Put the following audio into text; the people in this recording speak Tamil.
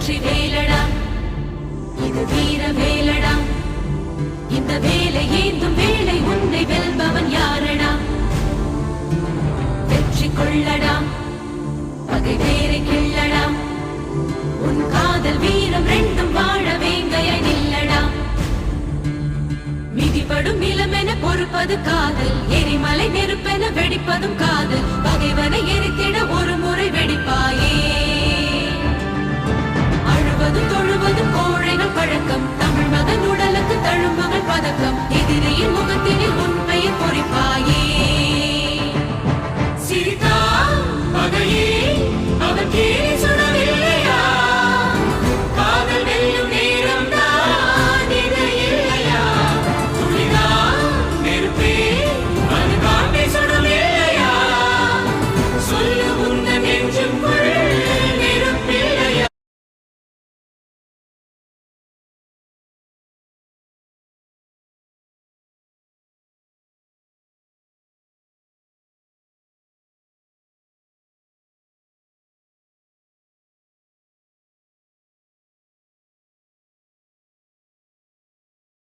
வெற்றி வேலடா இது வீர வேலடா இந்த வேலை ஏந்தும் வேலை உன்னை வெல்பவன் யாரடா வெற்றி கொள்ளடா பகை வேரை கிள்ளடா உன் காதல் வீரம் ரெண்டும் வாழ வேங்கையை நில்லடா மிதிபடும் நிலமென பொறுப்பது காதல் எரிமலை நெருப்பென வெடிப்பதும் காதல் பகைவனை எரித்திட ஒரு முறை வெடிப்பாயே